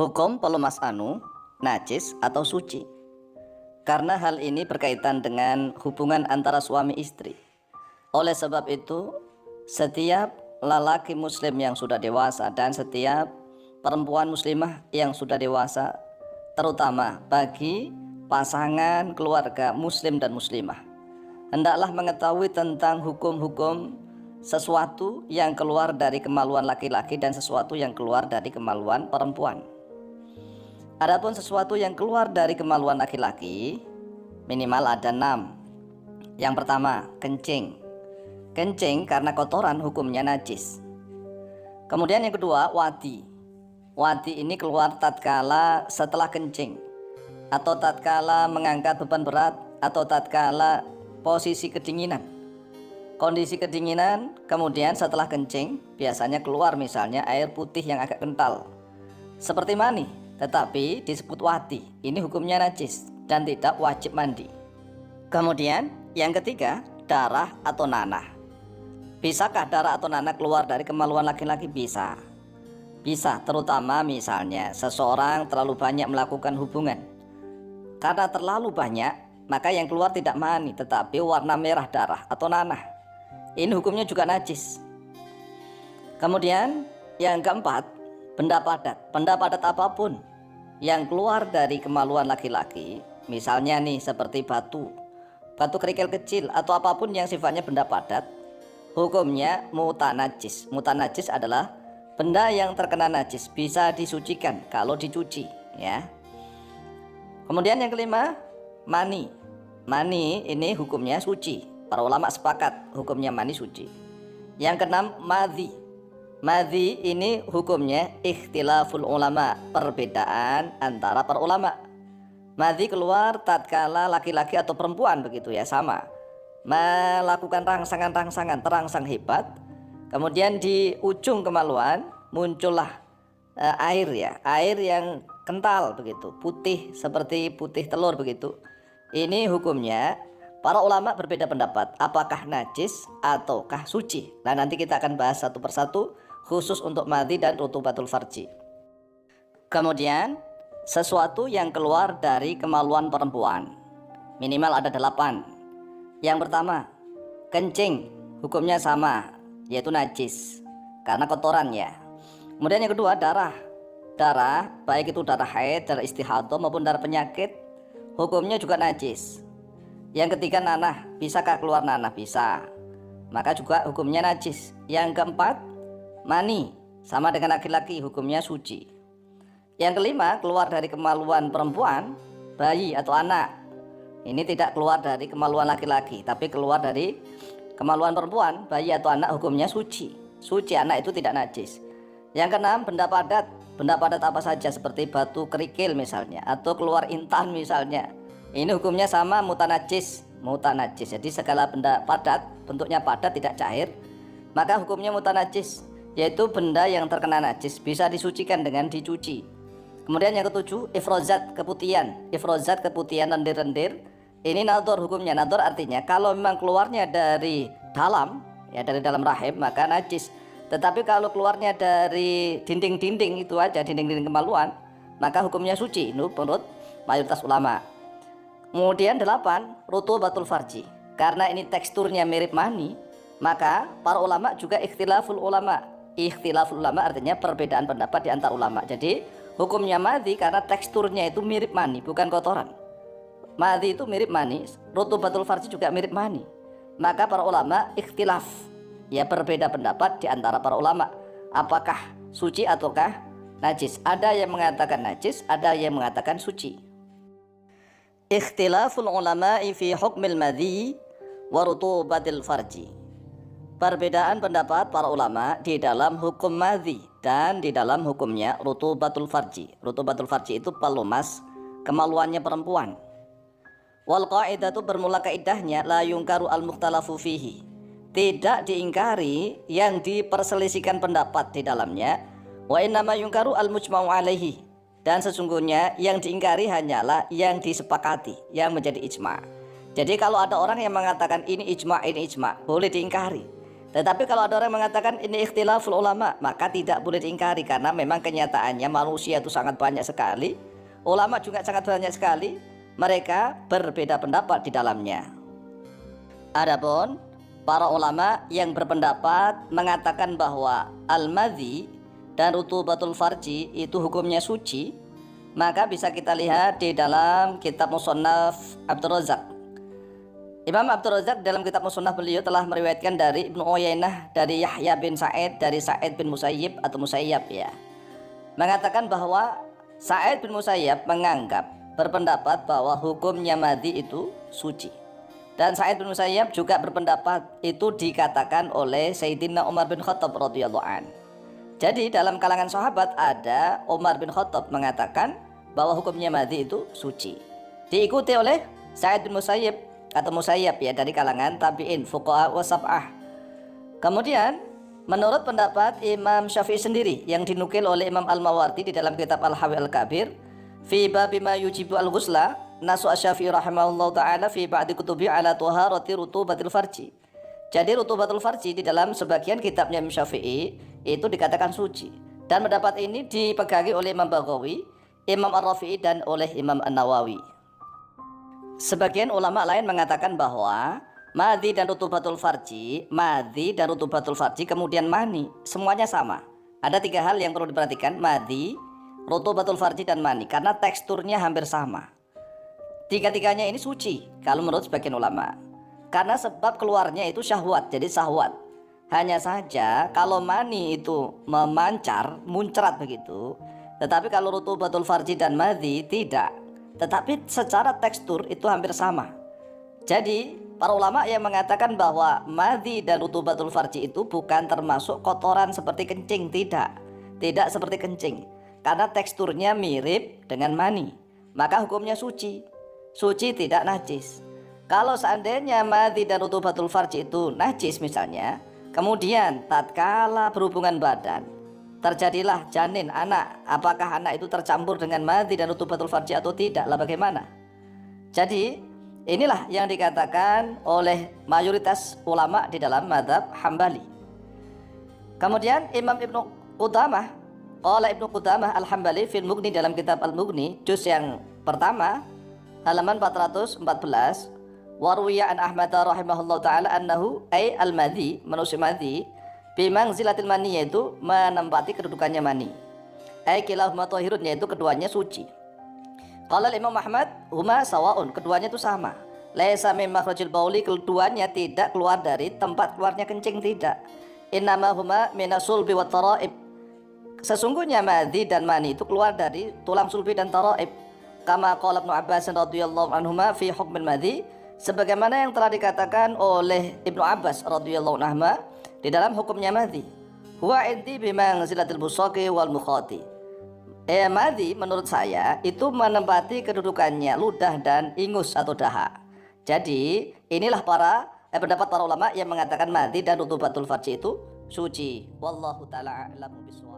Hukum pelumas anu, najis atau suci. Karena hal ini berkaitan dengan hubungan antara suami istri. Oleh sebab itu, setiap lelaki muslim yang sudah dewasa dan setiap perempuan muslimah yang sudah dewasa, terutama bagi pasangan keluarga muslim dan muslimah, hendaklah mengetahui tentang hukum-hukum sesuatu yang keluar dari kemaluan laki-laki dan sesuatu yang keluar dari kemaluan perempuan. Adapun sesuatu yang keluar dari kemaluan laki-laki minimal ada 6. Yang pertama, kencing. Kencing karena kotoran hukumnya najis. Kemudian yang kedua, wadi. Wadi ini keluar tatkala setelah kencing, atau tatkala mengangkat beban berat, atau tatkala posisi kedinginan. Kondisi kedinginan, kemudian setelah kencing biasanya keluar misalnya air putih yang agak kental seperti mani, tetapi disebut wadi. Ini hukumnya najis dan tidak wajib mandi. Kemudian yang ketiga, darah atau nanah. Bisakah darah atau nanah keluar dari kemaluan laki-laki? Bisa, terutama misalnya seseorang terlalu banyak melakukan hubungan. Karena terlalu banyak, maka yang keluar tidak mani tetapi warna merah darah atau nanah. Ini hukumnya juga najis. Kemudian yang keempat, benda padat. Benda padat apapun yang keluar dari kemaluan laki-laki, misalnya nih seperti batu kerikil kecil atau apapun yang sifatnya benda padat, hukumnya mutanajis. Mutanajis adalah benda yang terkena najis, bisa disucikan kalau dicuci, ya. Kemudian yang kelima, mani. Mani ini hukumnya suci. Para ulama sepakat hukumnya mani suci. Yang keenam, madhi. Madhi ini hukumnya ikhtilaful ulama, perbedaan antara para ulama. Madhi keluar tatkala laki-laki atau perempuan begitu ya, sama melakukan rangsangan, terangsang hebat, kemudian di ujung kemaluan muncullah air ya, air yang kental begitu, putih seperti putih telur begitu. Ini hukumnya para ulama berbeda pendapat, apakah najis ataukah suci. Nah, nanti kita akan bahas satu persatu khusus untuk madhi dan rutubatul farji. Kemudian sesuatu yang keluar dari kemaluan perempuan minimal ada 8. Yang pertama, kencing, hukumnya sama, yaitu najis karena kotoran ya. Kemudian yang kedua, darah. Darah, baik itu darah haid, darah istihadah maupun darah penyakit, hukumnya juga najis. Yang ketiga, nanah. Bisakah keluar nanah? Bisa, maka juga hukumnya najis. Yang keempat, mani, sama dengan laki-laki, hukumnya suci. Yang kelima, keluar dari kemaluan perempuan, bayi atau anak. Ini tidak keluar dari kemaluan laki-laki, tapi keluar dari kemaluan perempuan, bayi atau anak, hukumnya suci. Suci, anak itu tidak najis. Yang keenam, benda padat. Benda padat apa saja seperti batu kerikil misalnya, atau keluar intan misalnya. Ini hukumnya sama, mutanajis. Jadi segala benda padat, bentuknya padat tidak cair, maka hukumnya mutanajis, yaitu benda yang terkena najis bisa disucikan dengan dicuci. Kemudian yang ketujuh, ifrozat, keputihan. Ifrozat, keputihan lendir-lendir. Ini nador hukumnya. Nador artinya kalau memang keluarnya dari dalam, ya dari dalam rahim, maka najis. Tetapi kalau keluarnya dari dinding-dinding itu aja, dinding-dinding kemaluan, maka hukumnya suci. Ini menurut mayoritas ulama. Kemudian 8, rutubatul farji. Karena ini teksturnya mirip mani, maka para ulama juga ikhtilaful ulama. Ikhtilaful ulama artinya perbedaan pendapat di antar ulama. Jadi hukumnya madhi karena teksturnya itu mirip mani, bukan kotoran. Madhi itu mirip mani, rutubatul farji juga mirip mani. Maka para ulama ikhtilaf, ya berbeda pendapat di antara para ulama, apakah suci ataukah najis. Ada yang mengatakan najis, ada yang mengatakan suci. Ikhtilaful ulama'i fi hukmil madhi wa rutubatil farji. Perbedaan pendapat para ulama di dalam hukum madhi dan di dalam hukumnya rutubatul farji. Rutubatul farji itu pelumas kemaluannya perempuan. Wal qaidatu, bermula kaidahnya, la yungkaru al mukhtalafu fihi. Tidak diingkari yang diperselisihkan pendapat di dalamnya. Wa innama yungkaru al mujma'u alaihi. Dan sesungguhnya yang diingkari hanyalah yang disepakati, yang menjadi ijma'. Jadi kalau ada orang yang mengatakan ini ijma', boleh diingkari. Tetapi kalau ada orang mengatakan ini ikhtilaful ulama, maka tidak boleh diingkari karena memang kenyataannya manusia itu sangat banyak sekali, ulama juga sangat banyak sekali, mereka berbeda pendapat di dalamnya. Adapun para ulama yang berpendapat mengatakan bahwa al-madhi dan rutubatul farji itu hukumnya suci, maka bisa kita lihat di dalam kitab Musannaf Abdur Razzaq. Imam Abdur Razzaq dalam kitab Musannaf beliau telah meriwayatkan dari Ibnu Uyainah dari Yahya bin Sa'id dari Sa'id bin Musayyib atau Musayyab ya, mengatakan bahwa Sa'id bin Musayyab menganggap berpendapat bahwa hukumnya madhi itu suci, dan Sa'id bin Musayyab juga berpendapat itu dikatakan oleh Sayyidina Umar bin Khattab radhiyallahu an. Jadi dalam kalangan sahabat ada Umar bin Khattab mengatakan bahwa hukumnya madhi itu suci, diikuti oleh Sa'id bin Musayyib atau Musayyab ya dari kalangan tabi'in, fuqaha wa sab'ah. Kemudian menurut pendapat Imam Syafi'i sendiri yang dinukil oleh Imam Al-Mawardi di dalam kitab Al-Hawi Al-Kabir fi bab ma yujibu al-ghusla, nasu Asy-Syafi'i rahimahullahu taala fi ba'di kutubi ala tuharati rutubatil farji. Jadi rutubatul farji di dalam sebagian kitabnya Imam Syafi'i itu dikatakan suci, dan pendapat ini dipegangi oleh Imam Baghawi, Imam Ar-Rafi'i dan oleh Imam An-Nawawi. Sebagian ulama lain mengatakan bahwa madhi dan rutubatul farji, kemudian mani, semuanya sama. Ada 3 hal yang perlu diperhatikan: madhi, rutubatul farji, dan mani, karena teksturnya hampir sama. 3-tiganya ini suci kalau menurut sebagian ulama, karena sebab keluarnya itu syahwat, jadi syahwat. Hanya saja kalau mani itu memancar, muncrat begitu, tetapi kalau rutubatul farji dan madhi tidak. Tetapi secara tekstur itu hampir sama. Jadi para ulama yang mengatakan bahwa madhi dan rutubatul farji itu bukan termasuk kotoran seperti kencing, tidak seperti kencing, karena teksturnya mirip dengan mani, maka hukumnya suci, tidak najis. Kalau seandainya madhi dan rutubatul farji itu najis misalnya, kemudian tatkala berhubungan badan terjadilah janin anak, apakah anak itu tercampur dengan madhi dan rutubatul farji atau tidak, lah bagaimana? Jadi inilah yang dikatakan oleh mayoritas ulama di dalam mazhab Hambali. Kemudian Imam Ibnu Qudamah, Ibnu Qudamah Al-Hambali fil Mughni, dalam kitab Al-Mughni juz yang pertama halaman 414, warwiya an Ahmad rahimahullahu taala annahu ay al-madhi, manusia madhi, bimangzilatil mani, yaitu menempati kedudukannya mani, ay kilahuma thahirun, yaitu keduanya suci. Qala Imam Ahmad huma sawaun, keduanya itu sama. Laisa min makhrajil bauli, keduanya tidak keluar dari tempat keluarnya kencing, tidak. Innama huma minasulbi wat taraib, sesungguhnya madhi dan mani itu keluar dari tulang sulbi dan taraib. Kama qala Ibnu Abbas radhiyallahu anhuma fi hukmil madhi, sebagaimana yang telah dikatakan oleh Ibnu Abbas radhiyallahu anhuma di dalam hukumnya madhi. Huwa inti bimangzilatil busaqi wal mukhati, madhi menurut saya itu menempati kedudukannya ludah dan ingus atau dahak. Jadi inilah pendapat para ulama yang mengatakan madhi dan rutubatul farji itu suci. Wallahu ta'ala a'lamu bishawab.